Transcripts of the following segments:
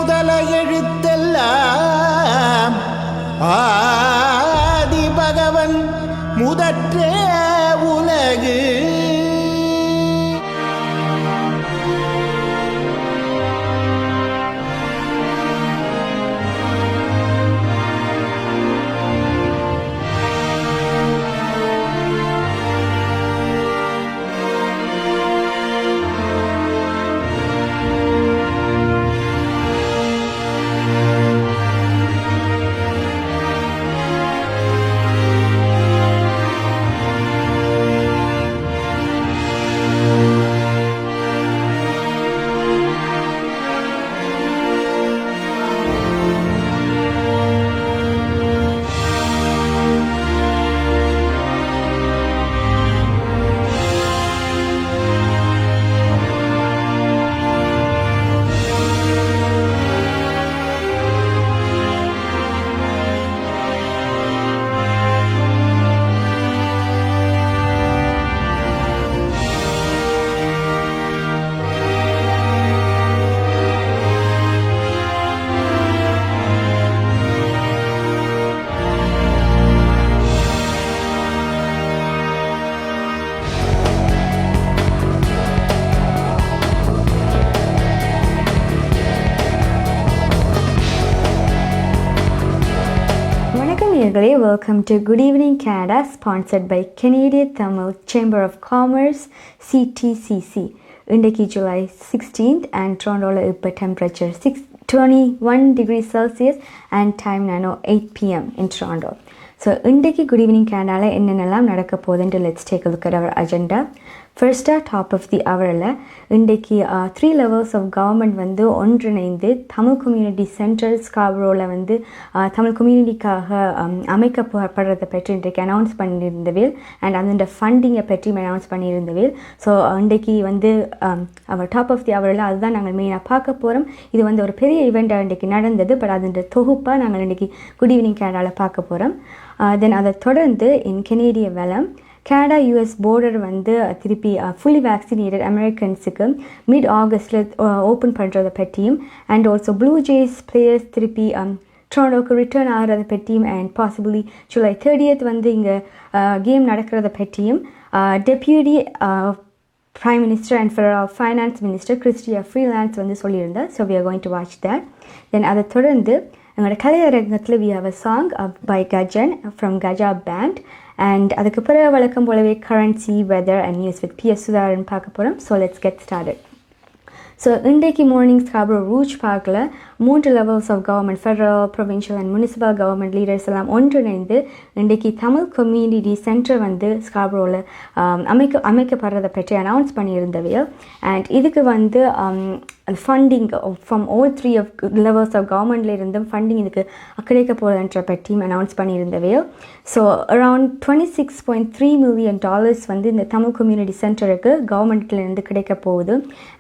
முதல எழுத்தெல்லாம் ஆதி பகவன் முதற்றே உலகு. Welcome to Good Evening Canada, sponsored by Canadian Tamil Chamber of Commerce, CTCC. இன்றைக்கு July 16th and Toronto இப்போ temperature 21 degrees Celsius and time now 8 p.m. in Toronto. So இன்றைக்கு Good Evening Canada என்னென்னலாம் நடக்க போகுதுன்னு let's take a look at our agenda. First top of the hourல இன்றைக்கு 3 levels of government வந்து ஒன்றிணைந்து Tamil community centre ஸ்காப்ரோவில் வந்து தமிழ் கம்யூனிட்டிக்காக அமைக்கப்படுறதை பற்றி இன்றைக்கு அனௌன்ஸ் பண்ணியிருந்தவேல் அண்ட் அந்த ஃபண்டிங்கை பற்றி அனௌன்ஸ் பண்ணியிருந்தவேல். ஸோ இன்றைக்கு வந்து அவர் டாப் ஆஃப் தி ஹவரில் அதுதான் நாங்கள் மெயினாக பார்க்க போகிறோம். இது வந்து ஒரு பெரிய ஈவெண்ட்டாக இன்றைக்கு நடந்தது, பட் அதோட தொகுப்பாக நாங்கள் இன்றைக்கி குட் ஈவினிங் கேனடாவில் பார்க்க போகிறோம். தென் அதை தொடர்ந்து இன் கெனேடிய வலம் கனடா யூஎஸ் பார்டர் வந்து திருப்பி ஃபுல்லி வேக்சினேட்டட் அமெரிக்கன்ஸுக்கு மிட் ஆகஸ்டில் ஓப்பன் பண்ணுறதை பற்றியும் அண்ட் ஆல்சோ ப்ளூ ஜேஸ் பிளேயர்ஸ் திருப்பி டொரண்டோக்கு ரிட்டர்ன் ஆகிறத பற்றியும் அண்ட் பாசிபிளி ஜூலை 30th வந்து இங்கே கேம் நடக்கிறத பற்றியும் deputy Prime Minister and Federal Finance Minister Chrystia Freeland வந்து சொல்லியிருந்தார். So we are going to watch that. Then அதை தொடர்ந்து எங்களோட கலையரங்கத்தில் we have a song by Gajan from Gaja Band. And அதுக்கு பிறகு வழக்கம் போலவே currency, weather and news with PS சுதாரன் பார்க்க போகிறோம். So let's get started. So இன்றைக்கு மார்னிங் ஸ்காப்ரோ ரூச் பார்க்கில் 3 levels of government, federal, provincial and municipal government leaders எல்லாம் ஒன்றிணைந்து இன்றைக்கு தமிழ் கம்யூனிட்டி சென்டர் வந்து ஸ்காப்ரோவில் அமைக்கப்படுறதை பற்றி அனௌன்ஸ் பண்ணியிருந்தவையோ. அண்ட் இதுக்கு வந்து funding from all 3 levels of governmentல இருந்தும் ஃபண்டிங் இதுக்கு கிடைக்க போகிறதுன்ற பற்றியும் அனௌன்ஸ் பண்ணியிருந்தவையோ. ஸோ அரவுண்ட் $26.3 million வந்து இந்த தமிழ் கம்யூனிட்டி சென்டருக்கு கவர்மெண்ட்லேருந்து கிடைக்க போகுது.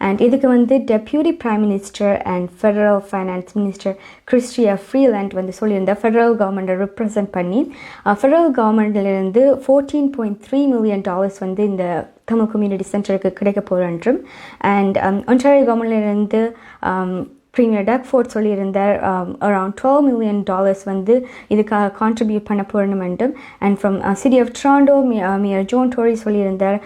அண்ட் இதுக்கு வந்து deputy prime minister and federal finance minister Chrystia Freeland வந்து சொல்லியிருந்தார். ஃபெடரல் கவர்மெண்ட்டை ரெப்ரசன்ட் பண்ணி ஃபெடரல் கவர்மெண்ட்லேருந்து $14.3 million வந்து இந்த தமிழ் கம்யூனிட்டி சென்டருக்கு கிடைக்க போகிறோன்றும் அண்ட் ஒன்டாரியோ கவர்மெண்ட்லேருந்து ப்ரீமியர் டக்ஃபோர்ட் சொல்லியிருந்தார் அரவுண்ட் $12 million வந்து இதுக்காக கான்ட்ரிபியூட் பண்ண போகணுமென்றும். And from city of Toronto mayor John Tory சொல்லியிருந்தார்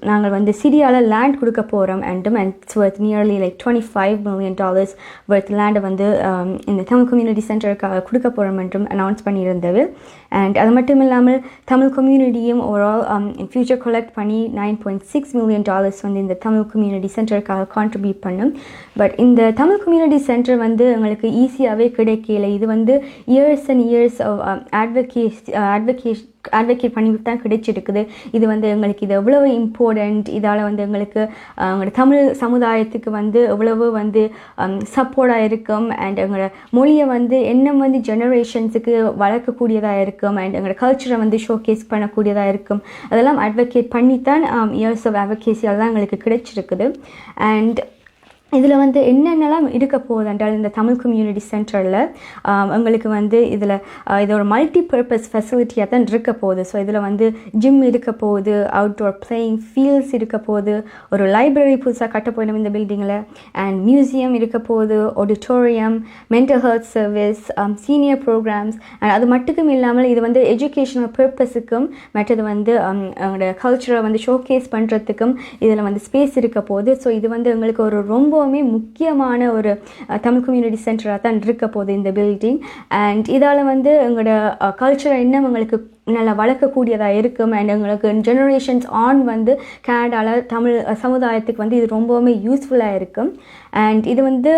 நாங்கள் வந்து சிட்டியால் லேண்ட் கொடுக்க போகிறோம் அண்டும் and it's worth nearly like $25 million worth லேண்டை வந்து இந்த தமிழ் கம்யூனிட்டி சென்டருக்காக கொடுக்க போகிறோம் என்றும் அனௌன்ஸ் பண்ணியிருந்தது. அண்ட் அது மட்டும் இல்லாமல் தமிழ் கம்யூனிட்டியும் ஓவரால் இன் ஃபியூச்சர் கலெக்ட் பண்ணி $9.6 million வந்து இந்த தமிழ் கம்யூனிட்டி சென்டருக்காக கான்ட்ரிபியூட் பண்ணும். பட் இந்த தமிழ் கம்யூனிட்டி சென்டர் வந்து எங்களுக்கு ஈஸியாகவே கிடைக்கல. இது வந்து இயர்ஸ் அண்ட் இயர்ஸ் அட்வொகேட் பண்ணிட்டு தான் கிடைச்சிருக்குது. இது வந்து எங்களுக்கு இது எவ்வளவு இம்பார்ட்டண்ட், இதால் வந்து எங்களுக்கு எங்களோட தமிழ் சமுதாயத்துக்கு வந்து எவ்வளவு வந்து சப்போர்ட்டாக இருக்கும் அண்ட் எங்களோட மொழியை வந்து என்ன வந்து ஜெனரேஷன்ஸுக்கு வளர்க்கக்கூடியதாக இருக்கும் அண்ட் எங்களோட கல்ச்சரை வந்து ஷோகேஸ் பண்ணக்கூடியதாக இருக்கும். அதெல்லாம் அட்வொகேட் பண்ணித்தான் இயர்ஸ் ஆஃப் அட்வொகேசியால் தான் எங்களுக்கு கிடைச்சிருக்குது. அண்ட் இதில் வந்து என்னென்னலாம் இருக்க போகுது என்றால் இந்த தமிழ் கம்யூனிட்டி சென்டரில் எங்களுக்கு வந்து இதில் இது ஒரு மல்டி பர்பஸ் ஃபெசிலிட்டியாக தான் இருக்க போகுது. ஸோ இதில் வந்து ஜிம் இருக்க போகுது, அவுட்டோர் பிளேயிங் ஃபீல்ட்ஸ் இருக்க போகுது, ஒரு லைப்ரரி புதுசாக கட்ட போயிடும் இந்த பில்டிங்கில், அண்ட் மியூசியம் இருக்க போகுது, auditorium, mental health service, senior programmes. And அது மட்டுக்கும் இல்லாமல் இது வந்து எஜுகேஷனல் பர்பஸுக்கும் மற்றது வந்து எங்களோட கல்ச்சரை வந்து ஷோகேஸ் பண்ணுறதுக்கும் இதில் வந்து ஸ்பேஸ் இருக்க போகுது. ஸோ இது வந்து எங்களுக்கு ஒரு ரொம்பவுமே முக்கியமான ஒரு தமிழ் கம்யூனிட்டி சென்டராக தான் இருக்க போகுது இந்த பில்டிங். அண்ட் இதால் வந்து எங்களோட கல்ச்சரை இன்னும் எங்களுக்கு நல்லா வளர்க்கக்கூடியதாக இருக்கும். அண்ட் எங்களுக்கு ஜெனரேஷன்ஸ் ஆன் வந்து கனடாவில் தமிழ் சமுதாயத்துக்கு வந்து இது ரொம்பவுமே யூஸ்ஃபுல்லாக இருக்கும். அண்ட் இது வந்து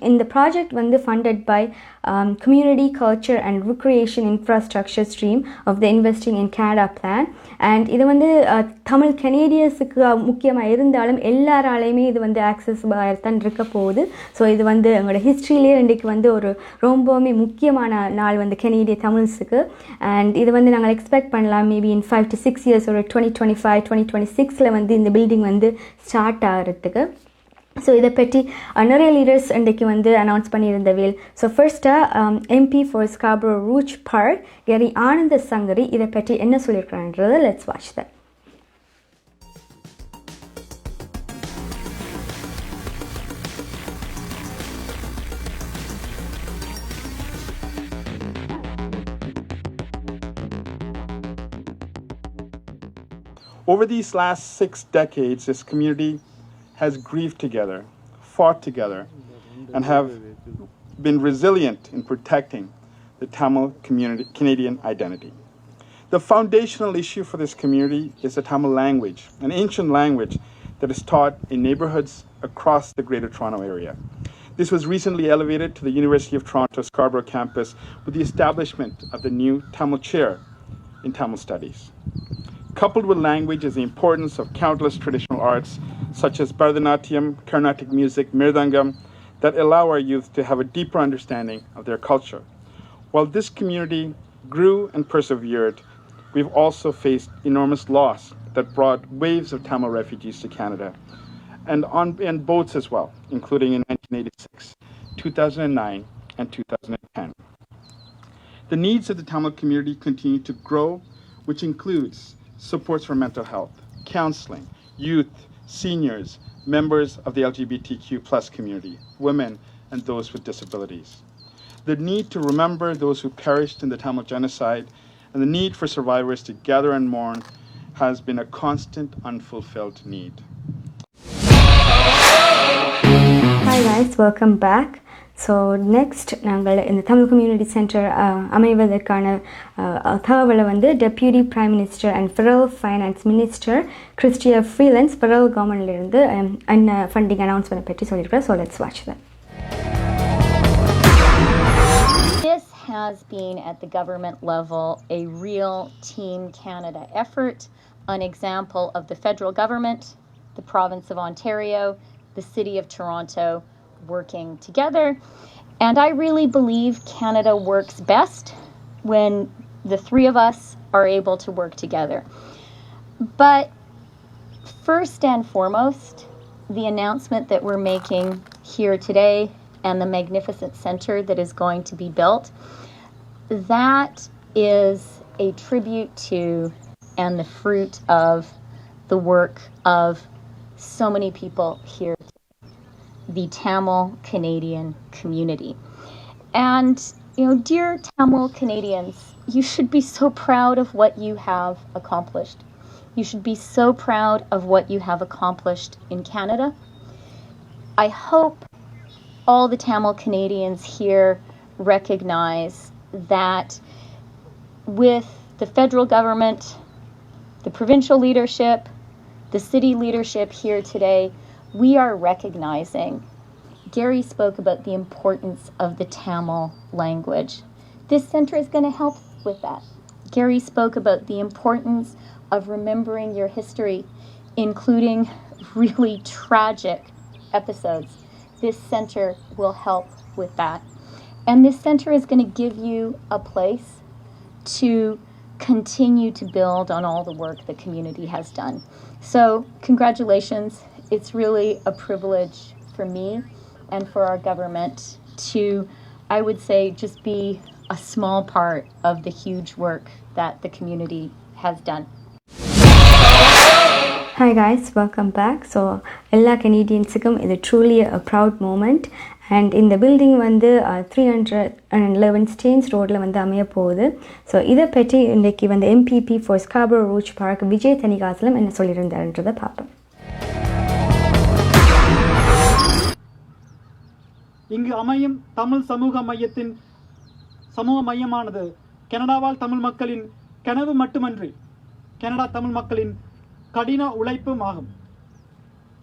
இந்த ப்ராஜெக்ட் வந்து funded by community culture and recreation infrastructure stream of the investing in Canada plan. And இது வந்து தமிழ் கனேடியன்ஸுக்கு முக்கியமாக இருந்தாலும் எல்லாராலையுமே இது வந்து ஆக்சஸபிளாக தான் இருக்க போகுது. ஸோ இது வந்து எங்களோட ஹிஸ்ட்ரியிலே இன்றைக்கு வந்து ஒரு ரொம்பவுமே முக்கியமான நாள் வந்து கனேடிய தமிழ்ஸுக்கு. அண்ட் இது வந்து நாங்கள் எக்ஸ்பெக்ட் பண்ணலாம் மேபி இன் 5 to 6 years ஒரு 2025 2026 வந்து இந்த பில்டிங் வந்து ஸ்டார்ட் ஆகிறதுக்கு. ஸோ இதை பற்றி நிறைய லீடர்ஸ் இன்றைக்கு வந்து அனௌன்ஸ் பண்ணியிருந்தவேல். ஸோ ஃபர்ஸ்ட்டாக MP for Scarborough Rouge Park Gary Anandasangaree இதை பற்றி என்ன சொல்லியிருக்கிறான்றதை let's watch that. Over these last 6 decades, this community has grieved together, fought together, and have been resilient in protecting the Tamil Canadian identity. The foundational issue for this community is the Tamil language, an ancient language that is taught in neighborhoods across the Greater Toronto area. This was recently elevated to the University of Toronto Scarborough campus with the establishment of the new Tamil chair in Tamil studies. Coupled with language is the importance of countless traditional arts such as Bharatanatyam, Carnatic music, Mirdangam, that allow our youth to have a deeper understanding of their culture. While this community grew and persevered, we've also faced enormous loss that brought waves of Tamil refugees to Canada, and boats as well, including in 1986, 2009, and 2010. The needs of the Tamil community continue to grow, which includes supports for mental health, counseling, youth, seniors, members of the LGBTQ+ community, women, and those with disabilities. The need to remember those who perished in the Tamil genocide and the need for survivors to gather and mourn has been a constant unfulfilled need. Hi guys, welcome back. So next நாங்கள் இந்த Tamil community centre அமைவதற்கான தகவலை வந்து deputy prime minister and federal finance minister Chrystia Freeland federal கவர்மெண்ட்லேருந்து என்ன funding announcement பற்றி சொல்லியிருக்கிறேன். So let's watch that. This has been at the government level a real Team Canada effort, an example of the federal government, the province of Ontario, the city of Toronto working together. And I really believe Canada works best when the three of us are able to work together. But first and foremost, the announcement that we're making here today and the magnificent center that is going to be built, that is a tribute to and the fruit of the work of so many people here, the Tamil Canadian community. And, you know, dear Tamil Canadians, you should be so proud of what you have accomplished. You should be so proud of what you have accomplished in Canada. I hope all the Tamil Canadians here recognize that with the federal government, the provincial leadership, the city leadership here today, we are recognizing. Gary spoke about the importance of the Tamil language. This center is going to help with that. Gary spoke about the importance of remembering your history, including really tragic episodes. This center will help with that. And this center is going to give you a place to continue to build on all the work the community has done. So congratulations. It's really a privilege for me and for our government to, I would say, just be a small part of the huge work that the community has done. Hi guys, welcome back. So எல்லா கனேடியன்ஸுக்கும் இது truly a proud moment. And இந்த building வந்து 311 Stanes ரோடில் வந்து அமைய போகுது. So இதை பற்றி இன்றைக்கி வந்து MPP for Scarborough Rouge Park Vijayathani Kasalam என்ன சொல்லியிருந்தாருன்றதை பார்ப்போம். இங்கு அமையும் தமிழ் சமூக மையமானது கனடாவால் தமிழ் மக்களின் கனவு மட்டுமன்றி கனடா தமிழ் மக்களின் கடின உழைப்பும் ஆகும்.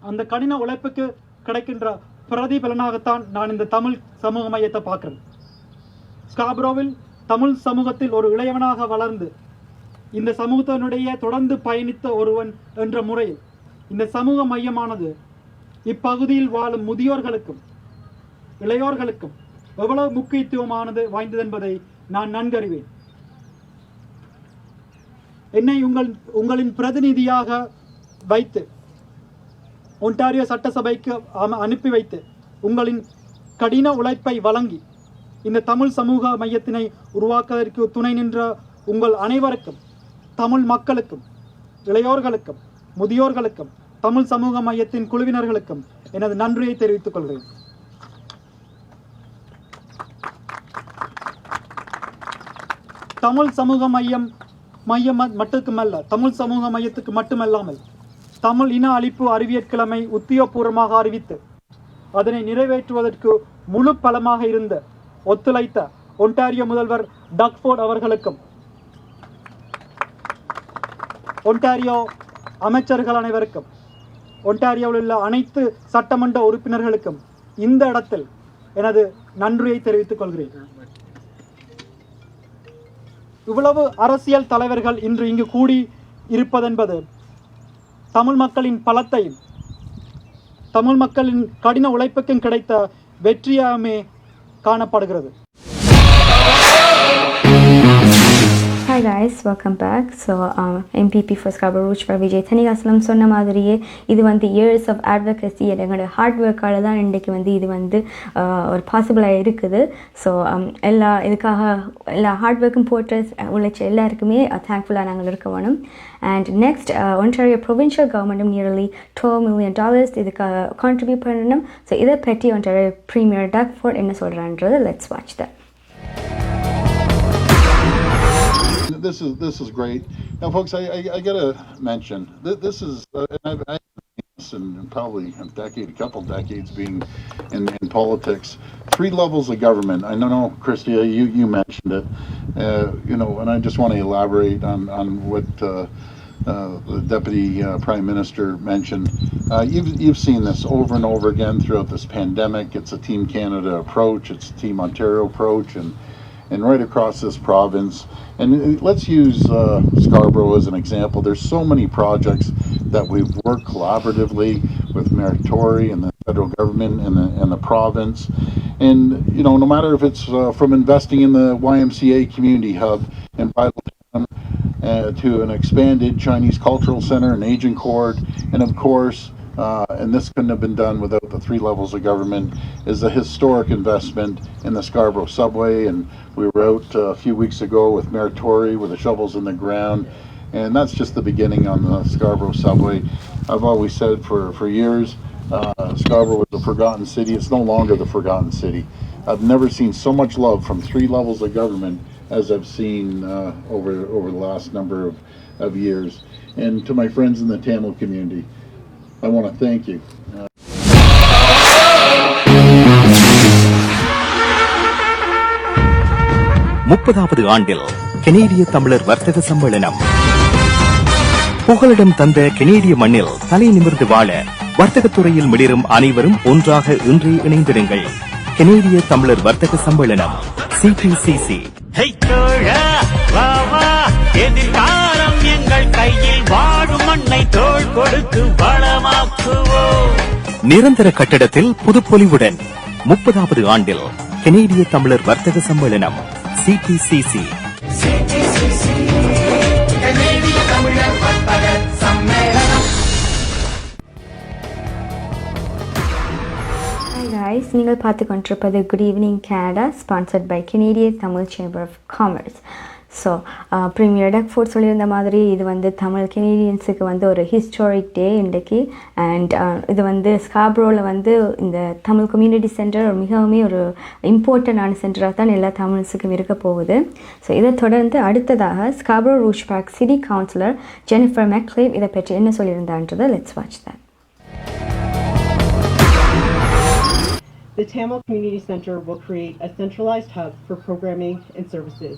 அந்த கடின உழைப்புக்கு கிடைக்கின்ற பிரதிபலனாகத்தான் நான் இந்த தமிழ் சமூக மையத்தை பார்க்குறேன். ஸ்கார்பரோவில் தமிழ் சமூகத்தில் ஒரு இளையவனாக வளர்ந்து இந்த சமூகத்தினுடைய தொடர்ந்து பயணித்த ஒருவன் என்ற முறையில் இந்த சமூக மையமானது இப்பகுதியில் வாழும் முதியோர்களுக்கும் இளையோர்களுக்கும் எவ்வளவு முக்கியத்துவமானது வாய்ந்தது என்பதை நான் நன்கறிவேன். என்னை உங்களின் பிரதிநிதியாக வைத்து ஒன்டாரியோ சட்டசபைக்கு அனுப்பி வைத்து உங்களின் கடின உழைப்பை வழங்கி இந்த தமிழ் சமூக மையத்தினை உருவாக்குவதற்கு துணை நின்ற உங்கள் அனைவருக்கும், தமிழ் மக்களுக்கும், இளையோர்களுக்கும், முதியோர்களுக்கும், தமிழ் சமூக மையத்தின் குழுவினர்களுக்கும் எனது நன்றியை தெரிவித்துக் கொள்கிறேன். தமிழ் சமூக மையம் மட்டுமல்ல, தமிழ் சமூக மையத்துக்கு மட்டுமல்லாமல் தமிழ் இன அழிப்பு அறிவியற்கிழமை உத்தியோகபூர்வமாக அறிவித்து அதனை நிறைவேற்றுவதற்கு முழு பலமாக இருந்த ஒத்துழைத்த ஒன்டாரியோ முதல்வர் டக்ஃபோர்ட் அவர்களுக்கும், ஒன்டாரியோ அமைச்சர்கள் அனைவருக்கும், ஒன்டாரியோவில் உள்ள அனைத்து சட்டமன்ற உறுப்பினர்களுக்கும் இந்த இடத்தில் எனது நன்றியை தெரிவித்துக் கொள்கிறேன். இவ்வளவு அரசியல் தலைவர்கள் இன்று இங்கு கூடி இருப்பதென்பது தமிழ் மக்களின் பலத்தையும் தமிழ் மக்களின் கடின உழைப்புக்கும் கிடைத்த வெற்றியாகவே காணப்படுகிறது. Hi guys, welcome back. So MPP for Scarborough Rouge for Jeyanthini காசலம் சொன்ன மாதிரியே இது வந்து இயர்ஸ் ஆஃப் அட்வொகசி எங்களோட ஹார்ட் ஒர்க்கால தான் இன்றைக்கு வந்து இது வந்து ஒரு பாசிபிளாக இருக்குது. ஸோ இதுக்காக எல்லா ஹார்ட் ஒர்க்கும் போட்டு உழைச்ச எல்லாருக்குமே தேங்க்ஃபுல்லாக நாங்கள் இருக்க வேணும். அண்ட் நெக்ஸ்ட் ஒன்டாரியோ ப்ரொவின்ஷியல் கவர்மெண்ட்டும் நியர்லி $12 million இதுக்காக கான்ட்ரிபியூட் பண்ணணும். ஸோ இதை பற்றி ஒன்டாரியோ ப்ரீமியர் டக்ஃபோர்ட் என்ன சொல்கிறான்றது let's watch that. This is great. Now, folks, I got to mention this is I've in probably a couple decades being in politics. 3 levels of government. I know, Christia, you mentioned it. And I just want to elaborate on what the Deputy Prime Minister mentioned. You've seen this over and over again throughout this pandemic. It's a Team Canada approach. It's a Team Ontario approach, and right across this province. And let's use Scarborough as an example. There's so many projects that we've worked collaboratively with Mayor Tory and the federal government and the province. And, no matter if it's from investing in the YMCA community hub in Vital to an expanded Chinese cultural center and aging court, and of course, and this couldn't have been done without the 3 levels of government, is a historic investment in the Scarborough subway. And we were out a few weeks ago with Mayor Tory with the shovels in the ground, and that's just the beginning on the Scarborough subway. I've always said for years, Scarborough was a forgotten city. It's no longer the forgotten city. I've never seen so much love from 3 levels of government as I've seen over the last number of years. And to my friends in the Tamil community, I want to thank you. 30வது ஆண்டில் கனேடிய தமிழர் வர்த்தக சம்மேளனம் புகலிடம் தந்த கனேடிய மண்ணில் தலை நிமிர்ந்து வாழ வர்த்தகத்துறையில் மிளிரும் அனைவரும் ஒன்றாக இன்றே இணைந்திருங்கள். கனேடிய தமிழர் வர்த்தக சம்மேளனம் CTCC. எதிர்காலம் எங்கள் கையில் வாழும் மண்ணை தோள் கொடுத்து வளமாக்குவோம். நிரந்தர கட்டடத்தில் புதுப்பொலிவுடன் 30வது ஆண்டில் கனேடிய தமிழர் வர்த்தக சம்மேளனம் CTCC. கனேடிய தமிழர் வர்த்தக சம்மேளனம். guys, நீங்கள் பார்த்து கொண்டிருப்பது good evening Canada sponsored by Canadian Tamil chamber of commerce. So premier Doug Ford சொல்லியிருந்த மாதிரி இது வந்து தமிழ் கெனேடியன்ஸுக்கு வந்து ஒரு ஹிஸ்டாரிக் டே இன்றைக்கு. அண்ட் இது வந்து ஸ்காப்ரோவில் வந்து இந்த தமிழ் கம்யூனிட்டி சென்டர் மிகவும் ஒரு இம்பார்ட்டண்டான சென்டராக தான் எல்லா தமிழ்ஸுக்கும் இருக்க போகுது. ஸோ இதை தொடர்ந்து அடுத்ததாக Scarborough Rouge Park city councillor Jennifer McKelvie இதை பற்றி என்ன சொல்லியிருந்தான்றதை let's watch that. The Tamil Community Center will create a centralized hub for programming and services,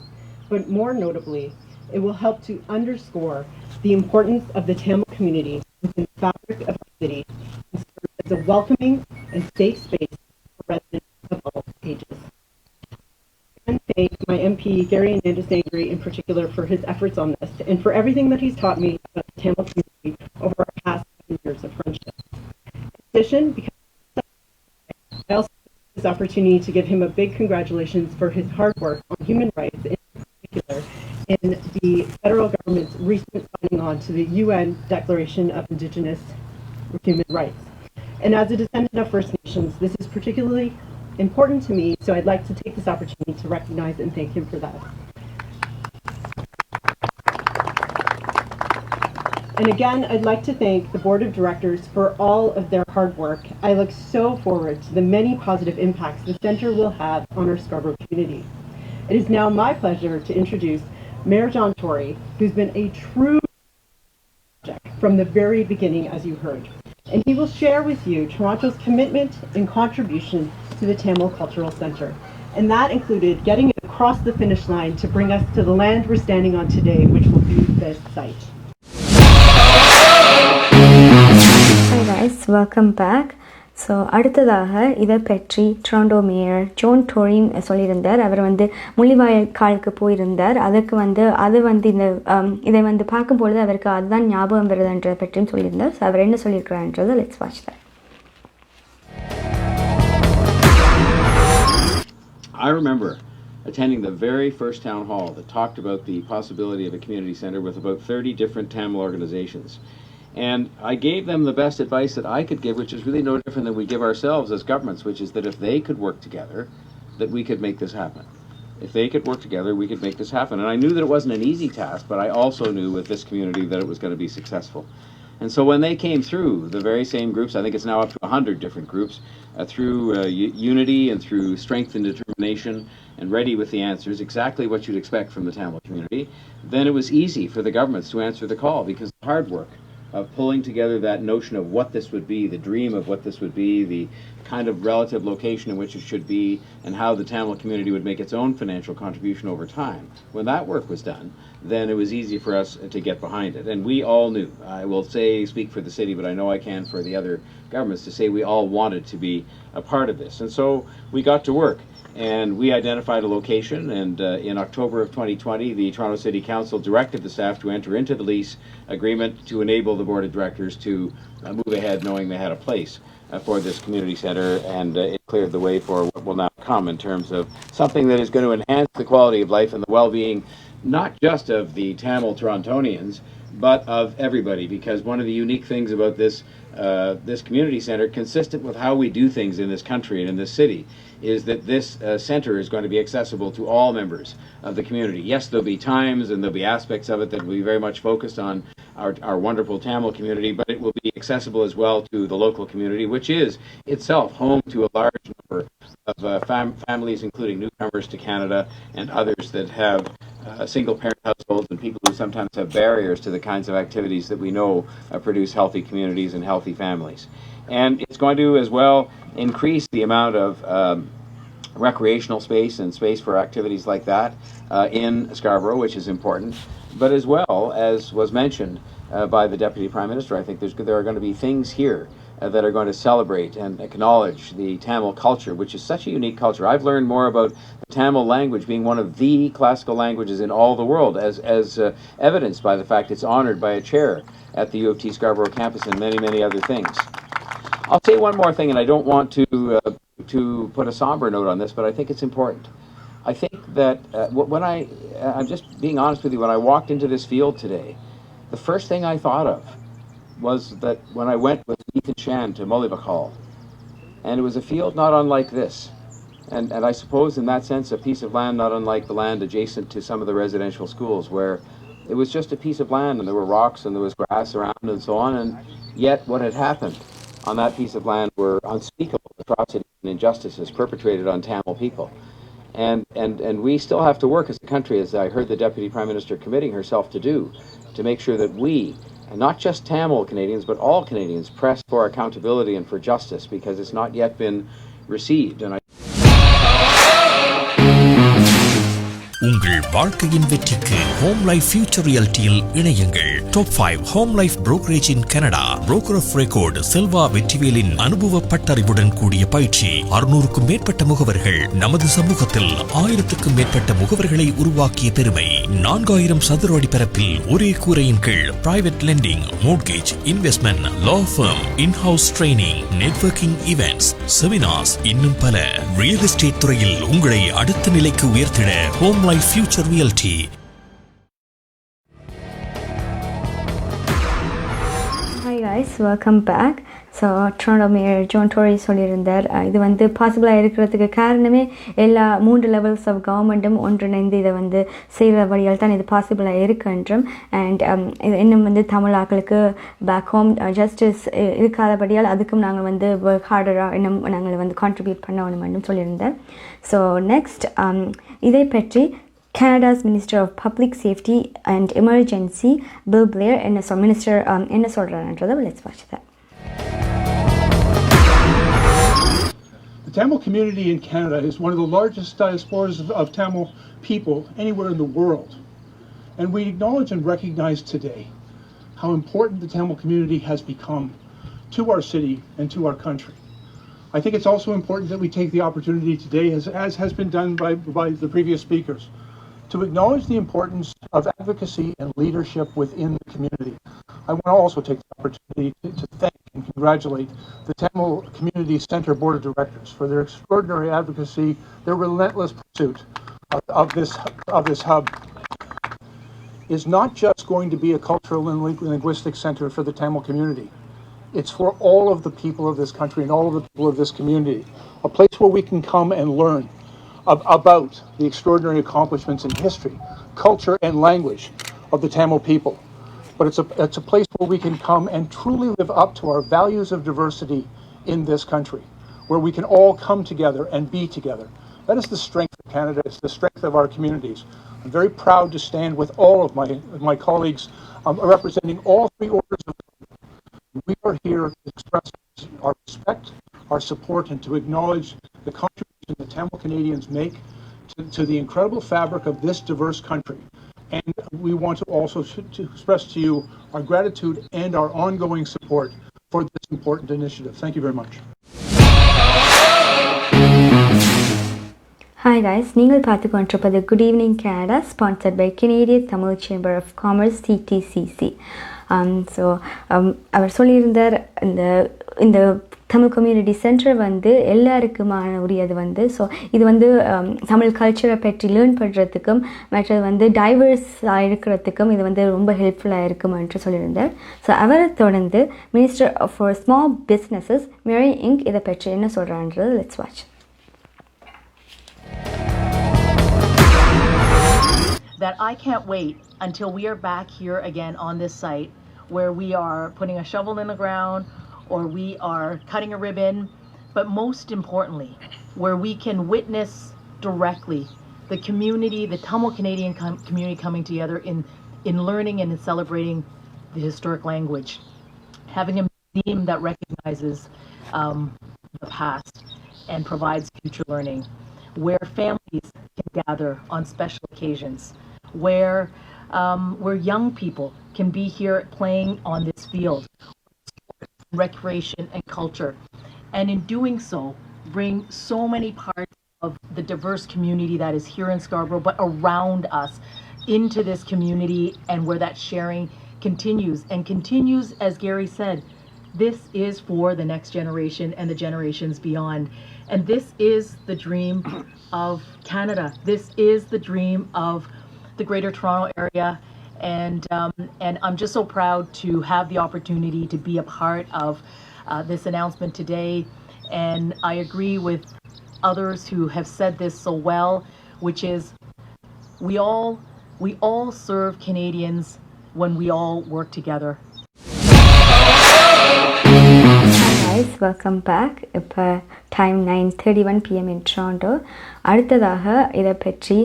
but more notably, it will help to underscore the importance of the Tamil community within the fabric of our city and serve as a welcoming and safe space for residents of all ages. I thank my MP, Gary Nandasangri, in particular for his efforts on this and for everything that he's taught me about the Tamil community over our past 7 years of friendship. In addition, because I also take this opportunity to give him a big congratulations for his hard work on human rights, in particular in the federal government's recent signing on to the UN Declaration of Indigenous Human Rights. And as a descendant of First Nations, this is particularly important to me, so I'd like to take this opportunity to recognize and thank him for that. And again, I'd like to thank the Board of Directors for all of their hard work. I look so forward to the many positive impacts the Centre will have on our Scarborough community. It is now my pleasure to introduce Mayor John Tory, who's been a true project from the very beginning, as you heard. And he will share with you Toronto's commitment and contribution to the Tamil Cultural Centre. And that included getting it across the finish line to bring us to the land we're standing on today, which will be this site. Hi guys, welcome back. So அடுத்ததாக இதை பற்றி Toronto mayor John Tory சொல்லியிருந்தார். அவர் வந்து முள்ளிவாய்க்காலுக்கு போயிருந்தார். அதுக்கு வந்து அது வந்து இந்த இதை வந்து பார்க்கும்பொழுது அவருக்கு அதுதான் ஞாபகம் வருதுன்றதை பற்றியும் சொல்லியிருந்தார். ஸோ அவர் என்ன சொல்லியிருக்கிறான்றதை let's watch that. I remember attending the very first town hall that talked about the possibility of a community center with about 30 different Tamil organizations. And I gave them the best advice that I could give, which is really no different than we give ourselves as governments, which is that if they could work together, that we could make this happen. If they could work together, we could make this happen. And I knew that it wasn't an easy task, but I also knew with this community that it was going to be successful. And so when they came through, the very same groups, I think it's now up to 100 different groups, through unity and through strength and determination and ready with the answers, exactly what you'd expect from the Tamil community, then it was easy for the governments to answer the call, because the hard work of pulling together that notion of what this would be, the dream of what this would be, the kind of relative location in which it should be, and how the Tamil community would make its own financial contribution over time. When that work was done, then it was easy for us to get behind it. And we all knew, I will speak for the city, but I know I can for the other governments, to say we all wanted to be a part of this. And so we got to work. And we identified a location, and in October of 2020, the Toronto City Council directed the staff to enter into the lease agreement to enable the Board of Directors to move ahead knowing they had a place for this community centre, and it cleared the way for what will now come in terms of something that is going to enhance the quality of life and the well-being, not just of the Tamil Torontonians, but of everybody, because one of the unique things about this community centre, consistent with how we do things in this country and in this city, is that this centre is going to be accessible to all members of the community. Yes, there'll be times and there'll be aspects of it that will be very much focused on our wonderful Tamil community, but it will be accessible as well to the local community, which is itself home to a large number of families, including newcomers to Canada and others that have single-parent households and people who sometimes have barriers to the kinds of activities that we know produce healthy communities and healthy families. And it's going to as well increase the amount of recreational space and space for activities like that in Scarborough, which is important. But as well, as was mentioned by the Deputy Prime Minister, I think there are going to be things here that are going to celebrate and acknowledge the Tamil culture, which is such a unique culture. I've learned more about the Tamil language being one of the classical languages in all the world, as evidenced by the fact it's honored by a chair at the U of T Scarborough campus and many, many other things. I'll say one more thing, and I don't want to put a somber note on this, but I think it's important. I think that when I'm just being honest with you, when I walked into this field today, the first thing I thought of was that when I went with Ethan Shan to Mullibak Hall, And it was a field not unlike this. And I suppose in that sense, a piece of land not unlike the land adjacent to some of the residential schools, where it was just a piece of land and there were rocks and there was grass around and so on. And yet what had happened on that piece of land were unspeakable atrocities and injustices perpetrated on Tamil people. And we still have to work as a country, as I heard the Deputy Prime Minister committing herself to do, to make sure that we, and not just Tamil Canadians, but all Canadians, press for accountability and for justice, because it's not yet been received. And உங்கள் வாழ்க்கையின் வெற்றிக்கு home life future ரியாலிட்டியில் இணையுங்கள். Top 5 home life brokerage in Canada. Broker of record Selva வெற்றிவேலின் அனுபவ பட்டறிவுடன் கூடிய பயிற்சி. 600க்கும் மேற்பட்ட முகவர்கள் நமது சமூகத்தில் 1000க்கும் மேற்பட்ட முகவர்களை உருவாக்கிய பெருமை. 4000 சதுர அடி பரப்பில் ஒரே கூரையின் கீழ் private lending, mortgage, investment, law firm, in house training, networking events, seminars, இன்னும் பல. ரியல் எஸ்டேட் துறையில் உங்களை அடுத்த நிலைக்கு உயர்த்திட home life future reality. Hi guys, welcome back. So Toronto mayor John Tory சொல்லியிருந்தார், இது வந்து பாசிபிளாக இருக்கிறதுக்கு காரணமே எல்லா 3 லெவல்ஸ் ஆஃப் கவர்மெண்ட்டும் ஒன்றிணைந்து இதை வந்து செய்கிற வழியால் தான் இது பாசிபிளாக இருக்குன்றும். அண்ட் இன்னும் வந்து தமிழாக்களுக்கு பேக் ஹோம் ஜஸ்டிஸ் இருக்காதபடியால் அதுக்கும் நாங்கள் வந்து ஒர்க் ஹார்டராக இன்னும் நாங்கள் வந்து கான்ட்ரிபியூட் பண்ணணும்னு சொல்லியிருந்தேன். ஸோ நெக்ஸ்ட் இதை பற்றி Canada's Minister of Public Safety and Emergency, Bill Blair, Minister என்ன சொல்கிறாருன்றதை let's watch that. The Tamil community in Canada is one of the largest diasporas of Tamil people anywhere in the world. And we acknowledge and recognize today how important the Tamil community has become to our city and to our country. I think it's also important that we take the opportunity today, as has been done by the previous speakers, to acknowledge the importance of advocacy and leadership within the community. I want to also take the opportunity to thank and congratulate the Tamil Community Centre Board of Directors for their extraordinary advocacy, their relentless pursuit of this hub. Is not just going to be a cultural and linguistic centre for the Tamil community. It's for all of the people of this country and all of the people of this community. A place where we can come and learn about the extraordinary accomplishments in history, culture, and language of the Tamil people. But it's a place where we can come and truly live up to our values of diversity in this country, where we can all come together and be together. That is the strength of Canada. It's the strength of our communities. I'm very proud to stand with all of my colleagues representing all 3 orders of government. We are here to express our respect, our support, and to acknowledge the contribution the Tamil Canadians make to the incredible fabric of this diverse country. And we want to also to express to you our gratitude and our ongoing support for this important initiative. Thank you very much. Hi guys, நீங்கள் பார்த்து கொண்டிருப்பது Good Evening Canada, sponsored by Canadian Tamil Chamber of Commerce, CTCC. So அவர் சொல்லியிருந்தார், இந்த Tamil community centre வந்து எல்லாருக்குமான உரியது வந்து. ஸோ இது வந்து தமிழ் கல்ச்சரை பற்றி லேர்ன் பண்ணுறதுக்கும் மற்றது வந்து டைவர்ஸாக இருக்கிறதுக்கும் இது வந்து ரொம்ப ஹெல்ப்ஃபுல்லாக இருக்கும் என்று சொல்லியிருந்தார். ஸோ அவரை தொடர்ந்து minister for small businesses Mary Ng இதை பற்றி என்ன சொல்கிறான்றது let's watch. That I can't wait until we are back here again on this site where we are putting a shovel in the ground or we are cutting a ribbon, but most importantly, where we can witness directly the community, the Tamil Canadian community coming together in learning and in celebrating the historic language. Having a museum that recognizes the past and provides future learning, where families can gather on special occasions, where young people can be here playing on this field, recreation and culture, and in doing so bring so many parts of the diverse community that is here in Scarborough but around us into this community, and where that sharing continues, as Gary said. This is for the next generation and the generations beyond. And this is the dream of Canada. This is the dream of the Greater Toronto area. And I'm just so proud to have the opportunity to be a part of this announcement today. And I agree with others who have said this so well, which is we all serve Canadians when we all work together. Hi guys, welcome back. இப்போ time 9:31 PM in Toronto. அடுத்ததாக இதை பற்றி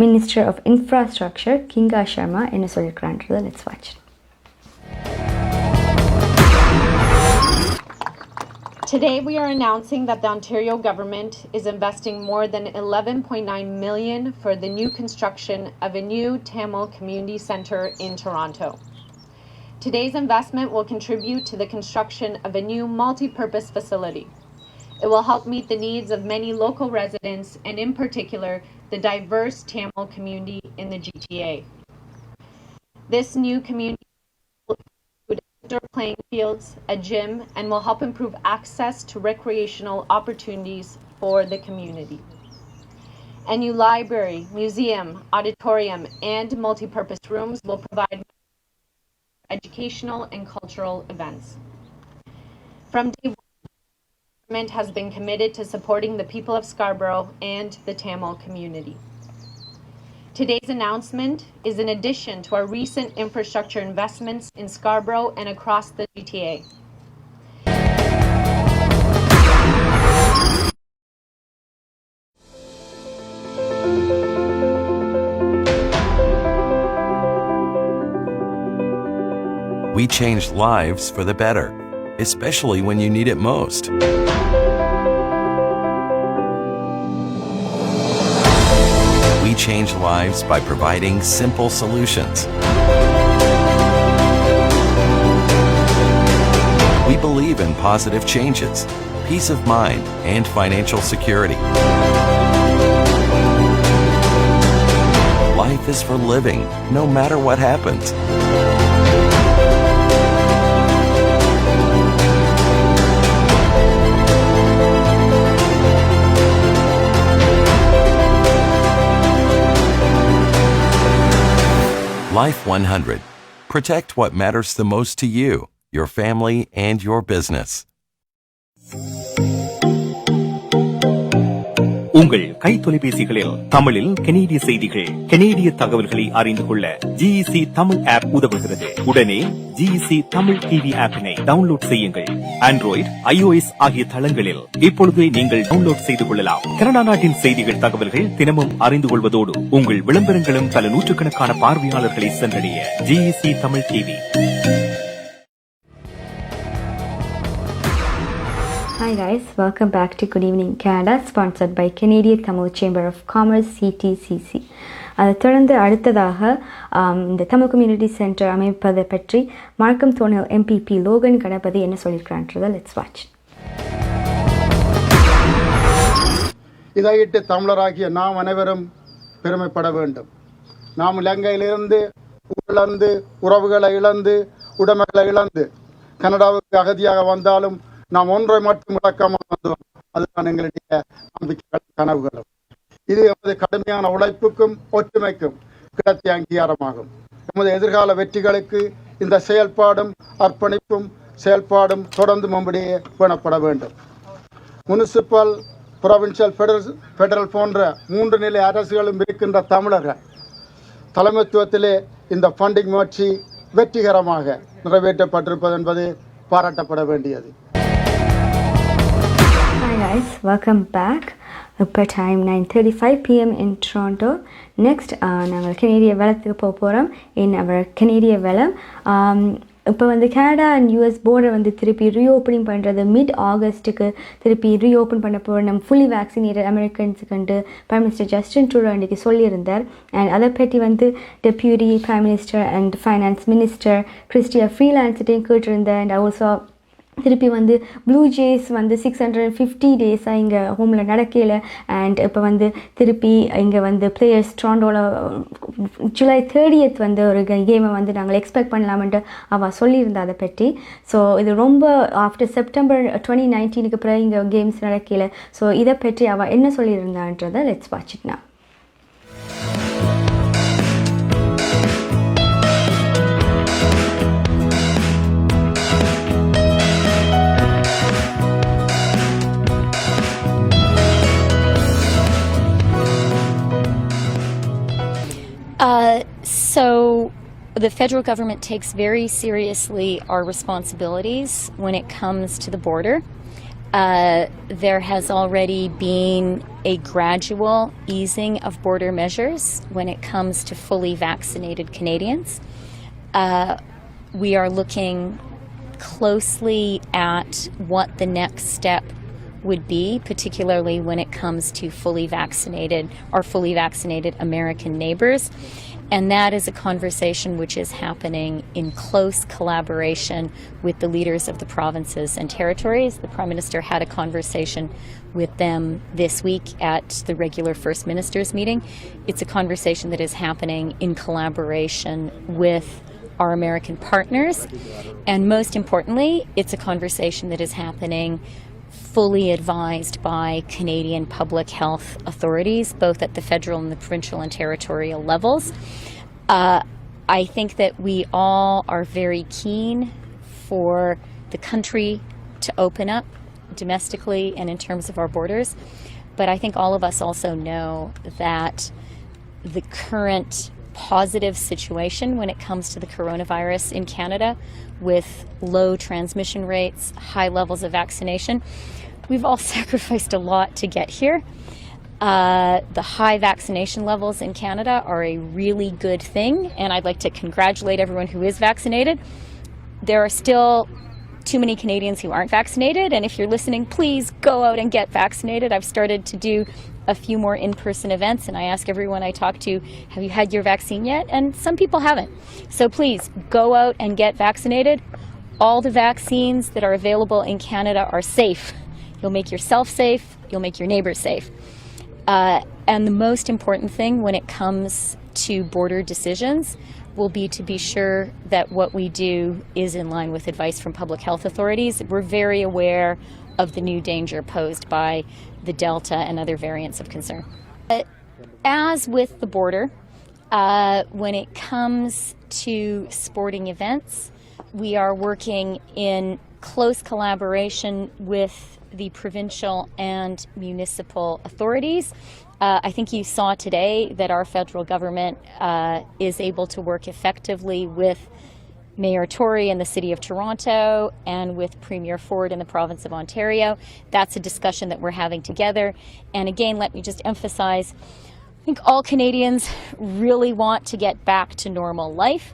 minister of infrastructure Kinga Surma என்ன சொல்லியிருக்கிறான்றதை let's watch. Today we are announcing that the Ontario government is investing more than $11.9 million for the new construction of a new Tamil community centre in Toronto. Today's investment will contribute to the construction of a new multi-purpose facility. It will help meet the needs of many local residents and in particular the diverse Tamil community in the GTA. This new community will include outdoor playing fields, a gym, and will help improve access to recreational opportunities for the community. A new library, museum, auditorium, and multi-purpose rooms will provide educational and cultural events. From day one, the government has been committed to supporting the people of Scarborough and the Tamil community. Today's announcement is in addition to our recent infrastructure investments in Scarborough and across the GTA. We change lives for the better, especially when you need it most. We change lives by providing simple solutions. We believe in positive changes, peace of mind, and financial security. Life is for living, no matter what happens. Life 100. Protect what matters the most to you, your family, and your business. உங்கள் கை தொலைபேசிகளில் தமிழில் கனேடிய செய்திகள், கனேடிய தகவல்களை அறிந்து கொள்ள GEC Tamil app உதவுகிறது. உடனே GEC தமிழ் டிவி ஆப்பினை டவுன்லோட் செய்யுங்கள். ஆண்ட்ராய்டு, iOS ஆகிய தளங்களில் இப்பொழுதே நீங்கள் டவுன்லோட் செய்து கொள்ளலாம். கனடா நாட்டின் செய்திகள், தகவல்கள் தினமும் அறிந்து கொள்வதோடு உங்கள் விளம்பரங்களும் பல நூற்றுக்கணக்கான பார்வையாளர்களை சென்றடைய GEC Tamil TV. Hi guys, welcome back to Good Evening Canada, sponsored by Canadian Tamil Chamber of Commerce CTCC. அதை தொடர்ந்து அடுத்ததாக இந்த தமிழ் கம்யூனிட்டி சென்டர் அமைப்பதை பற்றி மார்க்கம் தோணல் MPP லோகன் கணபதி என்ன சொல்லியிருக்கிறான்றதை லெட்ஸ் வாட்ச். இதையிட்டு தமிழராகிய நாம் அனைவரும் பெருமைப்பட வேண்டும். நாம் இலங்கையிலிருந்து இழந்து, உறவுகளை இழந்து, உடைமைகளை இழந்து கனடாவுக்கு அகதியாக வந்தாலும் நாம் ஒன்றை மட்டும் இழக்காமல் வந்தோம். அதுதான் எங்களுடைய நம்பிக்கைகளும் கனவுகளும். இது எமது கடுமையான உழைப்புக்கும் ஒற்றுமைக்கும் கிடைத்த அங்கீகாரமாகும். எமது எதிர்கால வெற்றிகளுக்கு இந்த செயல்பாடும் அர்ப்பணிப்பும் செயல்பாடும் தொடர்ந்து மும்படியே பேணப்பட வேண்டும். முனிசிபல், புரோவின்சியல், பெடரல் போன்ற 3 நிலை அரசுகளும் இருக்கின்ற தமிழர்கள் தலைமைத்துவத்திலே இந்த ஃபண்டிங் முயற்சி வெற்றிகரமாக நிறைவேற்றப்பட்டிருப்பது என்பது பாராட்டப்பட வேண்டியது. Hi guys, welcome back. இப்போ time 9:35 PM in Toronto. Next நாங்கள் கனேடிய வேலத்துக்கு போக போகிறோம். இன் அவர் கனேடிய வேலம் இப்போ கனடா அண்ட் US போர்டை திருப்பி ரீஓப்பனிங் பண்ணுறது mid-August திருப்பி ரீஓப்பன் பண்ண போகிற நம்ம ஃபுல்லி வேக்சினேட்டட் அமெரிக்கன்ஸுக்குன்ட்டு பிரைம் மினிஸ்டர் ஜஸ்டின் ட்ரூடோ அன்றைக்கி சொல்லியிருந்தார். அண்ட் அதை பற்றி deputy prime minister and finance minister Chrystia ஃப்ரீலான்ஸ்கிட்டையும் கேட்டிருந்தேன். அண்ட் ஆல்சோ திருப்பி ப்ளூ ஜேஸ் 650 டேஸாக இங்கே ஹோமில் நடக்கல. அண்ட் இப்போ திருப்பி இங்கே பிளேயர்ஸ் ட்ராண்டோவில் July 30th ஒரு கேமை நாங்கள் எக்ஸ்பெக்ட் பண்ணலாம்ன்ட்டு அவள் சொல்லியிருந்தா அதை பற்றி. ஸோ இது ரொம்ப ஆஃப்டர் செப்டம்பர் 2019 பிறகு இங்கே கேம்ஸ் நடக்கல. ஸோ இதை பற்றி அவள் என்ன சொல்லியிருந்தான்றதை let's watch it now. So the federal government takes very seriously our responsibilities when it comes to the border. There has already been a gradual easing of border measures when it comes to fully vaccinated Canadians. We are looking closely at what the next step would be, particularly when it comes to fully vaccinated American neighbors. And that is a conversation which is happening in close collaboration with the leaders of the provinces and territories. The Prime Minister had a conversation with them this week at the regular First Ministers meeting. It's a conversation that is happening in collaboration with our American partners. And most importantly, it's a conversation that is happening fully advised by Canadian public health authorities, both at the federal and the provincial and territorial levels. I think that we all are very keen for the country to open up domestically and in terms of our borders. But I think all of us also know that the current positive situation when it comes to the coronavirus in Canada, with low transmission rates, high levels of vaccination, we've all sacrificed a lot to get here. The high vaccination levels in Canada are a really good thing, and I'd like to congratulate everyone who is vaccinated. There are still too many Canadians who aren't vaccinated, and if you're listening, please go out and get vaccinated. I've started to do a few more in-person events, and I ask everyone I talk to, have you had your vaccine yet? And some people haven't. So please go out and get vaccinated. All the vaccines that are available in Canada are safe. You'll make yourself safe, you'll make your neighbors safe. And the most important thing when it comes to border decisions will be to be sure that what we do is in line with advice from public health authorities. We're very aware of the new danger posed by the Delta and other variants of concern. As with the border, when it comes to sporting events, we are working in close collaboration with the provincial and municipal authorities. I think you saw today that our federal government is able to work effectively with Mayor Tory in the City of Toronto and with Premier Ford in the province of Ontario. That's a discussion that we're having together. And again, let me just emphasize, I think all Canadians really want to get back to normal life.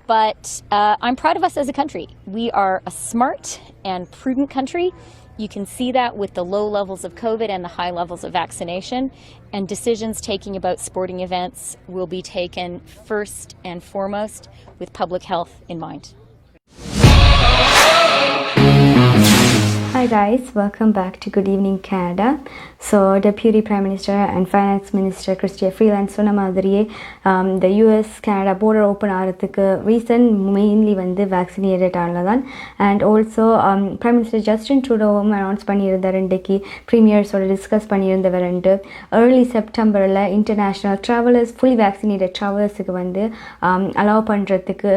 But I'm proud of us as a country. We are a smart and prudent country. You can see that with the low levels of COVID and the high levels of vaccination. And decisions taken about sporting events will be taken first and foremost with public health in mind. Hi guys, welcome back to Good Evening Canada. So Deputy Prime Minister and Finance Minister Chrystia Freeland சொன்ன மாதிரியே the US Canada border open ஆகிறதுக்கு reason mainly வந்து vaccinated ஆனதான். And also Prime Minister Justin Trudeau announce பண்ணியிருந்தார் இன்றைக்கு Premiersோட discuss பண்ணியிருந்தவர் வந்து early Septemberல international travelers fully vaccinated travelers-க்கு வந்து allow பண்ணுறதுக்கு